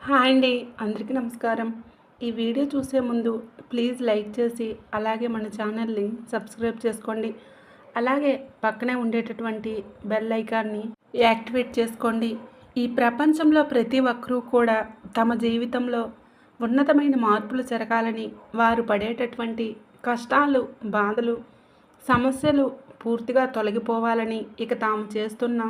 Hi అండి. అందరికీ నమస్కారం. ఈ వీడియో చూసే ముందు ప్లీజ్ లైక్ చేసి అలాగే మన ఛానల్ని సబ్స్క్రైబ్ చేసుకోండి. అలాగే పక్కనే ఉండేటటువంటి బెల్ ఐకాన్ని యాక్టివేట్ చేసుకోండి. ఈ ప్రపంచంలో ప్రతి ఒక్కరూ కూడా తమ జీవితంలో ఉన్నతమైన మార్పులు జరగాలని, వారు పడేటటువంటి కష్టాలు, బాధలు, సమస్యలు పూర్తిగా తొలగిపోవాలని, ఇక తాము చేస్తున్న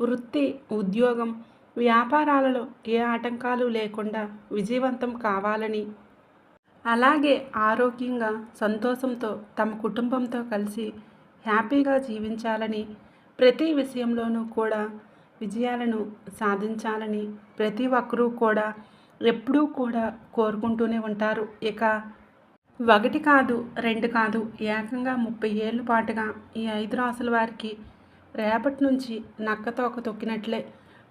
వృత్తి, ఉద్యోగం, వ్యాపారాలలో ఏ ఆటంకాలు లేకుండా విజయవంతం కావాలని, అలాగే ఆరోగ్యంగా, సంతోషంతో తమ కుటుంబంతో కలిసి హ్యాపీగా జీవించాలని, ప్రతి విషయంలోనూ కూడా విజయాలను సాధించాలని ప్రతి ఒక్కరూ కూడా ఎప్పుడూ కూడా కోరుకుంటూనే ఉంటారు. ఇక ఒకటి కాదు, రెండు కాదు, ఏకంగా 30 ఏళ్ళ పాటుగా ఈ 5 రాసుల వారికి రేపటి నుంచి నక్కతోక తొక్కినట్లే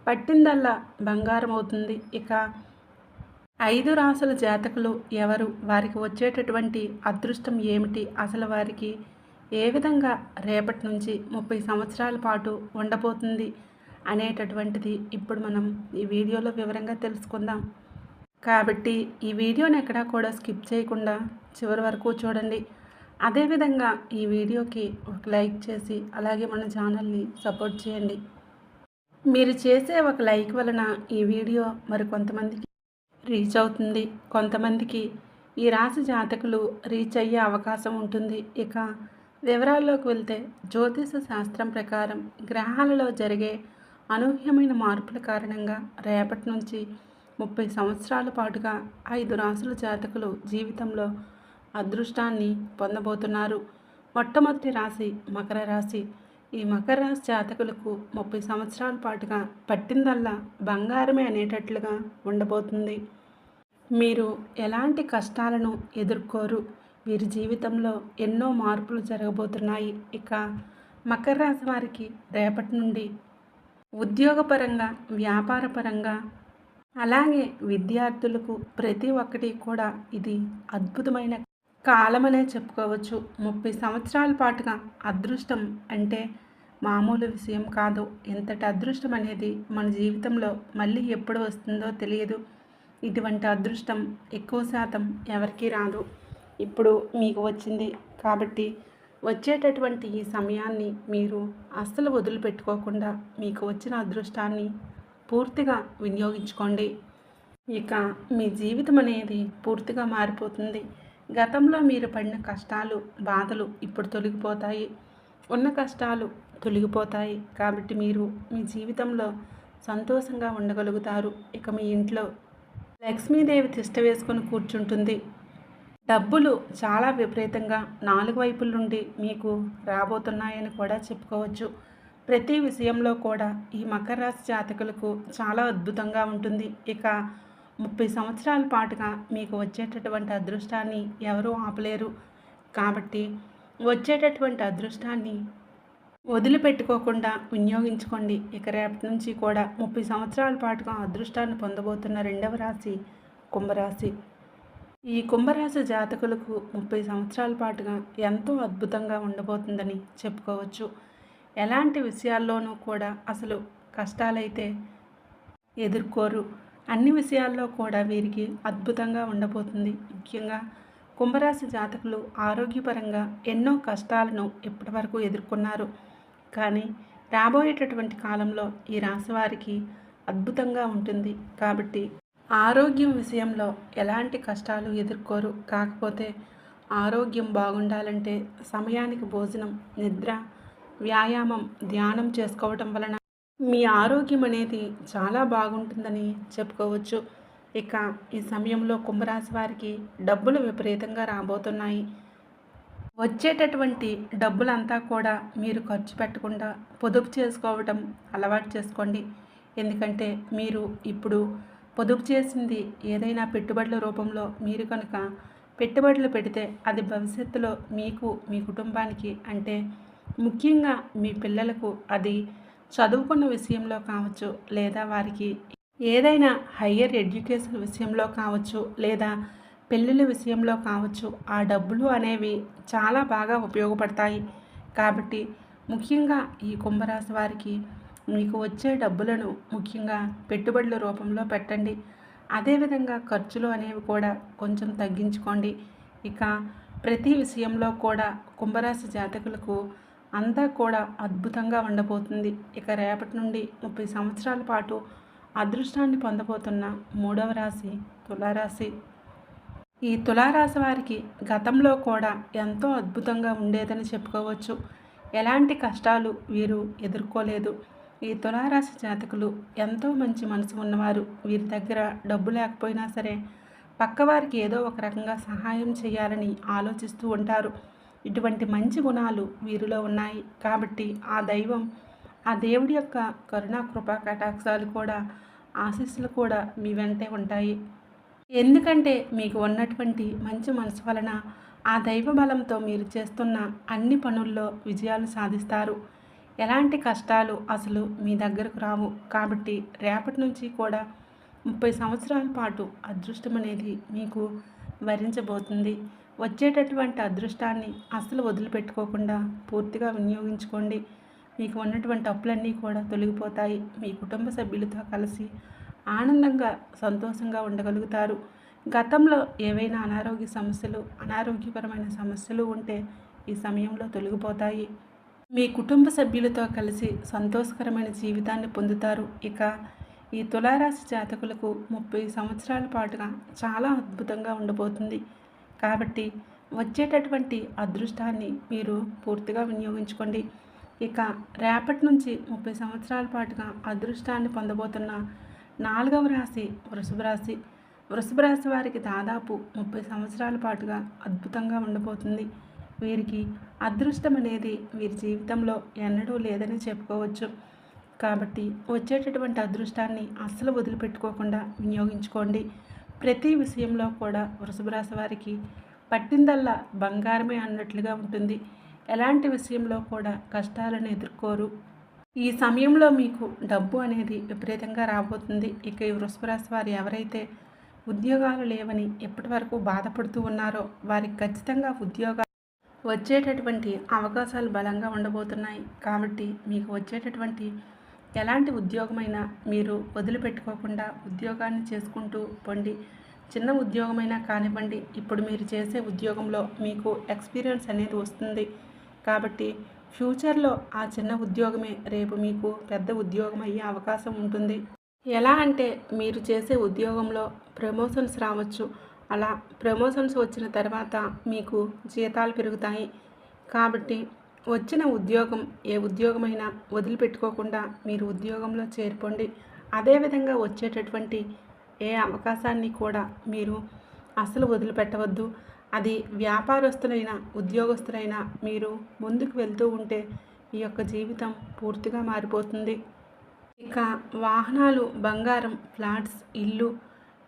పట్టిందల్లా బంగారం అవుతుంది. ఇక 5 రాసుల జాతకులు ఎవరు, వారికి వచ్చేటటువంటి అదృష్టం ఏమిటి, అసలు వారికి ఏ విధంగా రేపటి నుంచి 30 సంవత్సరాల పాటు ఉండబోతుంది అనేటటువంటిది ఇప్పుడు మనం ఈ వీడియోలో వివరంగా తెలుసుకుందాం. కాబట్టి ఈ వీడియోని ఎక్కడా కూడా స్కిప్ చేయకుండా చివరి వరకు చూడండి. అదేవిధంగా ఈ వీడియోకి ఒక లైక్ చేసి అలాగే మన ఛానల్ని సపోర్ట్ చేయండి. మీరు చేసే ఒక లైక్ వలన ఈ వీడియో మరి కొంతమందికి రీచ్ అవుతుంది. కొంతమందికి ఈ రాశి జాతకులు రీచ్ అయ్యే అవకాశం ఉంటుంది. ఇక వివరాల్లోకి వెళ్తే జ్యోతిష శాస్త్రం ప్రకారం గ్రహాలలో జరిగే అనూహ్యమైన మార్పుల కారణంగా రేపటి నుంచి 30 సంవత్సరాల పాటుగా 5 రాశుల జాతకులు జీవితంలో అదృష్టాన్ని పొందబోతున్నారు. మొట్టమొదటి రాశి మకర రాశి. ఈ మకర రాశి జాతకులకు 30 సంవత్సరాల పాటుగా పట్టిందల్లా బంగారమే అనేటట్లుగా ఉండబోతుంది. మీరు ఎలాంటి కష్టాలను ఎదుర్కోరు. వీరి జీవితంలో ఎన్నో మార్పులు జరగబోతున్నాయి. ఇక మకర రాశి వారికి రేపటి నుండి ఉద్యోగపరంగా, వ్యాపారపరంగా, అలాగే విద్యార్థులకు ప్రతి ఒక్కటి కూడా ఇది అద్భుతమైన కాలమనే చెప్పుకోవచ్చు. 30 సంవత్సరాల పాటుగా అదృష్టం అంటే మామూలు విషయం కాదు. ఇంతటి అదృష్టం అనేది మన జీవితంలో మళ్ళీ ఎప్పుడు వస్తుందో తెలియదు. ఇటువంటి అదృష్టం ఎక్కువ శాతం ఎవరికీ రాదు. ఇప్పుడు మీకు వచ్చింది కాబట్టి వచ్చేటటువంటి ఈ సమయాన్ని మీరు అస్సలు వదిలిపెట్టుకోకుండా మీకు వచ్చిన అదృష్టాన్ని పూర్తిగా వినియోగించుకోండి. ఇక మీ జీవితం అనేది పూర్తిగా మారిపోతుంది. గతంలో మీరు పడిన కష్టాలు, బాధలు ఇప్పుడు తొలగిపోతాయి. ఉన్న కష్టాలు తొలగిపోతాయి. కాబట్టి మీరు మీ జీవితంలో సంతోషంగా ఉండగలుగుతారు. ఇక మీ ఇంట్లో లక్ష్మీదేవి తిష్ట వేసుకొని కూర్చుంటుంది. డబ్బులు చాలా విపరీతంగా 4 వైపుల నుండి మీకు రాబోతున్నాయని కూడా చెప్పుకోవచ్చు. ప్రతి విషయంలో కూడా ఈ మకర రాశి జాతకులకు చాలా అద్భుతంగా ఉంటుంది. ఇక 30 సంవత్సరాల పాటుగా మీకు వచ్చేటటువంటి అదృష్టాన్ని ఎవరూ ఆపలేరు. కాబట్టి వచ్చేటటువంటి అదృష్టాన్ని వదిలిపెట్టుకోకుండా వినియోగించుకోండి. ఇక రేపటి నుంచి కూడా 30 సంవత్సరాల పాటుగా అదృష్టాన్ని పొందబోతున్న రెండవ రాశి కుంభరాశి. ఈ కుంభరాశి జాతకులకు 30 సంవత్సరాల పాటుగా ఎంతో అద్భుతంగా ఉండబోతుందని చెప్పుకోవచ్చు. ఎలాంటి విషయాల్లోనూ కూడా అసలు కష్టాలైతే ఎదుర్కోరు. అన్ని విషయాల్లో కూడా వీరికి అద్భుతంగా ఉండబోతుంది. ముఖ్యంగా కుంభరాశి జాతకులు ఆరోగ్యపరంగా ఎన్నో కష్టాలను ఇప్పటివరకు ఎదుర్కొన్నారు. కానీ రాబోయేటటువంటి కాలంలో ఈ రాశి వారికి అద్భుతంగా ఉంటుంది. కాబట్టి ఆరోగ్యం విషయంలో ఎలాంటి కష్టాలు ఎదుర్కోరు. కాకపోతే ఆరోగ్యం బాగుండాలంటే సమయానికి భోజనం, నిద్ర, వ్యాయామం, ధ్యానం చేసుకోవటం వలన మీ ఆరోగ్యం అనేది చాలా బాగుంటుందని చెప్పుకోవచ్చు. ఇక ఈ సమయంలో కుంభరాశి వారికి డబ్బులు విపరీతంగా రాబోతున్నాయి. వచ్చేటటువంటి డబ్బులంతా కూడా మీరు ఖర్చు పెట్టకుండా పొదుపు చేసుకోవటం అలవాటు చేసుకోండి. ఎందుకంటే మీరు ఇప్పుడు పొదుపు చేసింది ఏదైనా పెట్టుబడుల రూపంలో మీరు కనుక పెట్టుబడులు పెడితే అది భవిష్యత్తులో మీకు, మీ కుటుంబానికి, అంటే ముఖ్యంగా మీ పిల్లలకు అది చదువుకున్న విషయంలో కావచ్చు, లేదా వారికి ఏదైనా హయ్యర్ ఎడ్యుకేషన్ విషయంలో కావచ్చు, లేదా పెళ్ళిళ్ళ విషయంలో కావచ్చు, ఆ డబ్బులు అనేవి చాలా బాగా ఉపయోగపడతాయి. కాబట్టి ముఖ్యంగా ఈ కుంభరాశి వారికి మీకు వచ్చే డబ్బులను ముఖ్యంగా పెట్టుబడుల రూపంలో పెట్టండి. అదేవిధంగా ఖర్చులు అనేవి కూడా కొంచెం తగ్గించుకోండి. ఇక ప్రతి విషయంలో కూడా కుంభరాశి జాతకులకు అంతా కూడా అద్భుతంగా ఉండబోతుంది. ఇక రేపటి నుండి 30 సంవత్సరాల పాటు అదృష్టాన్ని పొందబోతున్న మూడవ రాశి తులారాశి. ఈ తులారాశి వారికి గతంలో కూడా ఎంతో అద్భుతంగా ఉండేదని చెప్పుకోవచ్చు. ఎలాంటి కష్టాలు వీరు ఎదుర్కోలేదు. ఈ తులారాశి జాతకులు ఎంతో మంచి మనసు ఉన్నవారు. వీరి దగ్గర డబ్బు లేకపోయినా సరే పక్కవారికి ఏదో ఒక రకంగా సహాయం చేయాలని ఆలోచిస్తూ ఉంటారు. ఇటువంటి మంచి గుణాలు వీరిలో ఉన్నాయి. కాబట్టి ఆ దేవుడి యొక్క కరుణా కృపా కటాక్షాలు కూడా ఆశీస్సులు కూడా మీ వెంటే ఉంటాయి. ఎందుకంటే మీకు ఉన్నటువంటి మంచి మనసు వలన ఆ దైవ బలంతో మీరు చేస్తున్న అన్ని పనుల్లో విజయాలు సాధిస్తారు. ఎలాంటి కష్టాలు అసలు మీ దగ్గరకు రావు. కాబట్టి రేపటి నుంచి కూడా 30 సంవత్సరాల పాటు అదృష్టం అనేది మీకు వరించబోతుంది. వచ్చేటటువంటి అదృష్టాన్ని అసలు వదిలిపెట్టుకోకుండా పూర్తిగా వినియోగించుకోండి. మీకు ఉన్నటువంటి అప్పులన్నీ కూడా తొలగిపోతాయి. మీ కుటుంబ సభ్యులతో కలిసి ఆనందంగా సంతోషంగా ఉండగలుగుతారు. గతంలో ఏవైనా అనారోగ్యపరమైన సమస్యలు ఉంటే ఈ సమయంలో తొలగిపోతాయి. మీ కుటుంబ సభ్యులతో కలిసి సంతోషకరమైన జీవితాన్ని పొందుతారు. ఇక ఈ తులారాశి జాతకులకు 30 సంవత్సరాల పాటుగా చాలా అద్భుతంగా ఉండబోతుంది. కాబట్టి వచ్చేటటువంటి అదృష్టాన్ని మీరు పూర్తిగా వినియోగించుకోండి. ఇక రేపటి నుంచి 30 సంవత్సరాల పాటుగా అదృష్టాన్ని పొందబోతున్న 4వ రాశి వృషభ రాశి. వృషభ రాశి వారికి దాదాపు 30 సంవత్సరాల పాటుగా అద్భుతంగా ఉండబోతుంది. వీరికి అదృష్టం అనేది వీరి జీవితంలో ఎన్నడూ లేదని చెప్పుకోవచ్చు. కాబట్టి వచ్చేటటువంటి అదృష్టాన్ని అస్సలు వదిలిపెట్టుకోకుండా వినియోగించుకోండి. ప్రతి విషయంలో కూడా వృషభ రాశి వారికి పట్టిందల్లా బంగారమే అన్నట్లుగా ఉంటుంది. ఎలాంటి విషయంలో కూడా కష్టాలను ఎదుర్కోరు. ఈ సమయంలో మీకు డబ్బు అనేది విపరీతంగా రాబోతుంది. ఇక ఈ వృషభ రాశి వారు ఎవరైతే ఉద్యోగాలు లేవని ఎప్పటి వరకు బాధపడుతూ ఉన్నారో వారికి ఖచ్చితంగా ఉద్యోగాలు వచ్చేటటువంటి అవకాశాలు బలంగా ఉండబోతున్నాయి. కాబట్టి మీకు వచ్చేటటువంటి ఎలాంటి ఉద్యోగమైనా మీరు వదిలిపెట్టుకోకుండా ఉద్యోగాన్ని చేసుకుంటూ పొండి. చిన్న ఉద్యోగమైనా కానివ్వండి, ఇప్పుడు మీరు చేసే ఉద్యోగంలో మీకు ఎక్స్పీరియన్స్ అనేది వస్తుంది. కాబట్టి ఫ్యూచర్లో ఆ చిన్న ఉద్యోగమే రేపు మీకు పెద్ద ఉద్యోగం అయ్యే అవకాశం ఉంటుంది. ఎలా అంటే మీరు చేసే ఉద్యోగంలో ప్రమోషన్స్ రావచ్చు. అలా ప్రమోషన్స్ వచ్చిన తర్వాత మీకు జీతాలు పెరుగుతాయి. కాబట్టి వచ్చిన ఉద్యోగం ఏ ఉద్యోగమైనా వదిలిపెట్టుకోకుండా మీరు ఉద్యోగంలో చేరిపోండి. అదేవిధంగా వచ్చేటటువంటి ఏ అవకాశాన్ని కూడా మీరు అసలు వదిలిపెట్టవద్దు. అది వ్యాపారస్తులైనా ఉద్యోగస్తులైనా మీరు ముందుకు వెళ్తూ ఉంటే ఈ యొక్క జీవితం పూర్తిగా మారిపోతుంది. ఇక వాహనాలు, బంగారం, ఫ్లాట్స్, ఇల్లు,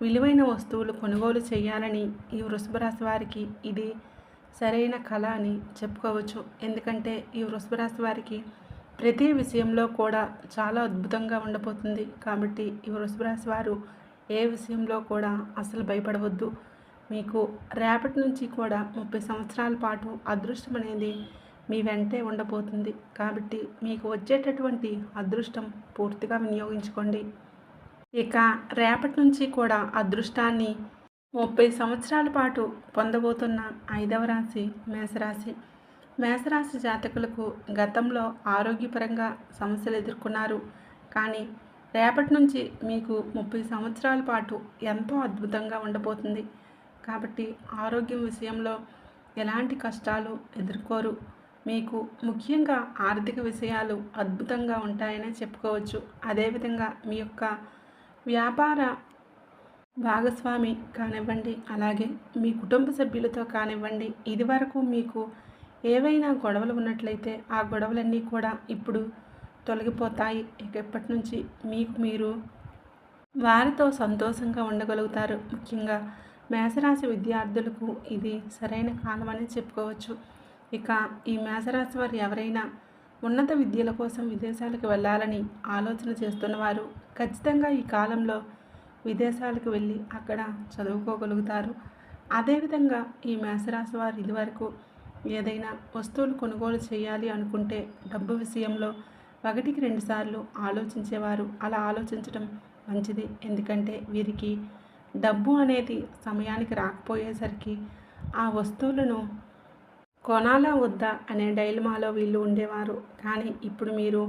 విలువైన వస్తువులు కొనుగోలు చేయాలని ఈ వృషభ రాశి వారికి ఇది సరైన కళ అని చెప్పుకోవచ్చు. ఎందుకంటే ఈ వృషభ రాశి వారికి ప్రతి విషయంలో కూడా చాలా అద్భుతంగా ఉండబోతుంది. కాబట్టి ఈ వృషభ రాశి వారు ఏ విషయంలో కూడా అసలు భయపడవద్దు. మీకు రేపటి నుంచి కూడా 30 సంవత్సరాల పాటు అదృష్టం అనేది మీ వెంటే ఉండబోతుంది. కాబట్టి మీకు వచ్చేటటువంటి అదృష్టం పూర్తిగా వినియోగించుకోండి. ఇక రేపటి నుంచి కూడా అదృష్టాన్ని 30 సంవత్సరాల పాటు పొందబోతున్న 5వ రాశి మేషరాశి. మేషరాశి జాతకులకు గతంలో ఆరోగ్యపరంగా సమస్యలు ఎదుర్కొన్నారు. కానీ రేపటి నుంచి మీకు 30 సంవత్సరాల పాటు ఎంతో అద్భుతంగా ఉండబోతుంది. కాబట్టి ఆరోగ్యం విషయంలో ఎలాంటి కష్టాలు ఎదుర్కోరు. మీకు ముఖ్యంగా ఆర్థిక విషయాలు అద్భుతంగా ఉంటాయని చెప్పుకోవచ్చు. అదేవిధంగా మీ యొక్క వ్యాపార భాగస్వామి కానివ్వండి, అలాగే మీ కుటుంబ సభ్యులతో కానివ్వండి, ఇదివరకు మీకు ఏవైనా గొడవలు ఉన్నట్లయితే ఆ గొడవలన్నీ కూడా ఇప్పుడు తొలగిపోతాయి. ఇప్పటి నుంచి మీరు వారితో సంతోషంగా ఉండగలుగుతారు. ముఖ్యంగా మేషరాశి విద్యార్థులకు ఇది సరైన కాలం అని చెప్పుకోవచ్చు. ఇక ఈ మేషరాశి వారు ఎవరైనా ఉన్నత విద్యల కోసం విదేశాలకు వెళ్ళాలని ఆలోచన చేస్తున్నవారు ఖచ్చితంగా ఈ కాలంలో విదేశాలకు వెళ్ళి అక్కడ చదువుకోగలుగుతారు. అదేవిధంగా ఈ మేషరాశి వారు ఇదివరకు ఏదైనా వస్తువులు కొనుగోలు చేయాలి అనుకుంటే డబ్బు విషయంలో 1కి 2 సార్లు ఆలోచించేవారు. అలా ఆలోచించడం మంచిది. ఎందుకంటే వీరికి డబ్బు అనేది సమయానికి రాకపోయేసరికి ఆ వస్తువులను కొనాలా వద్దా అనే డైలమాలో వీళ్ళు ఉండేవారు. కానీ ఇప్పుడు మీరు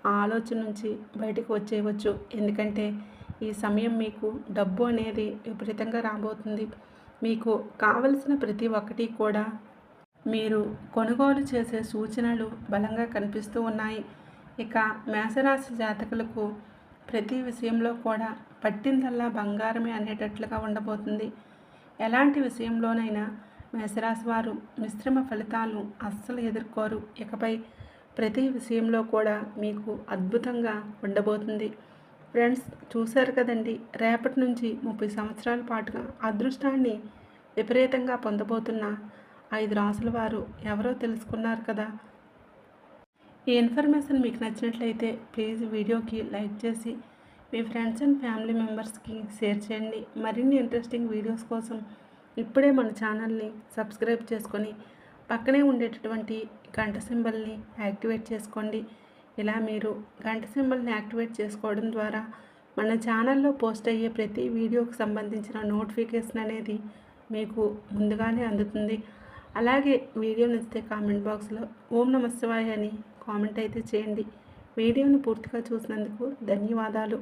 ఆ ఆలోచన నుంచి బయటకు వచ్చేయవచ్చు. ఎందుకంటే ఈ సమయం మీకు డబ్బు అనేది విపరీతంగా రాబోతుంది. మీకు కావలసిన ప్రతి ఒక్కటి కూడా మీరు కొనుగోలు చేసే సూచనలు బలంగా కనిపిస్తూ ఉన్నాయి. ఇక మేషరాశి జాతకులకు ప్రతి విషయంలో కూడా పట్టిందల్లా బంగారమే అనేటట్లుగా ఉండబోతుంది. ఎలాంటి విషయంలోనైనా మేషరాశి వారు మిశ్రమ ఫలితాలు అస్సలు ఎదుర్కోరు. ఇకపై ప్రతి విషయంలో కూడా మీకు అద్భుతంగా ఉండబోతుంది. ఫ్రెండ్స్, చూశారు కదండి, రేపటి నుంచి 30 సంవత్సరాల పాటుగా అదృష్టాన్ని విపరీతంగా పొందబోతున్న 5 రాసుల వారు ఎవరో తెలుసుకున్నారు కదా. ఈ ఇన్ఫర్మేషన్ మీకు నచ్చినట్లయితే ప్లీజ్ వీడియోకి లైక్ చేసి మీ ఫ్రెండ్స్ అండ్ ఫ్యామిలీ మెంబర్స్కి షేర్ చేయండి. మరిన్ని ఇంట్రెస్టింగ్ వీడియోస్ కోసం ఇప్పుడే మన ఛానల్ని సబ్స్క్రైబ్ చేసుకొని పక్కనే ఉండేటటువంటి గంట సింబల్ని యాక్టివేట్ చేసుకోండి. ఇలా మీరు గంట సింబల్ని యాక్టివేట్ చేసుకోవడం ద్వారా మన ఛానల్లో పోస్ట్ అయ్యే ప్రతి వీడియోకి సంబంధించిన నోటిఫికేషన్ అనేది మీకు ముందుగానే అందుతుంది. అలాగే వీడియో నచ్చితే కామెంట్ బాక్స్లో ఓం నమః శివాయ అని కామెంట్ అయితే చేయండి. వీడియోని పూర్తిగా చూసినందుకు ధన్యవాదాలు.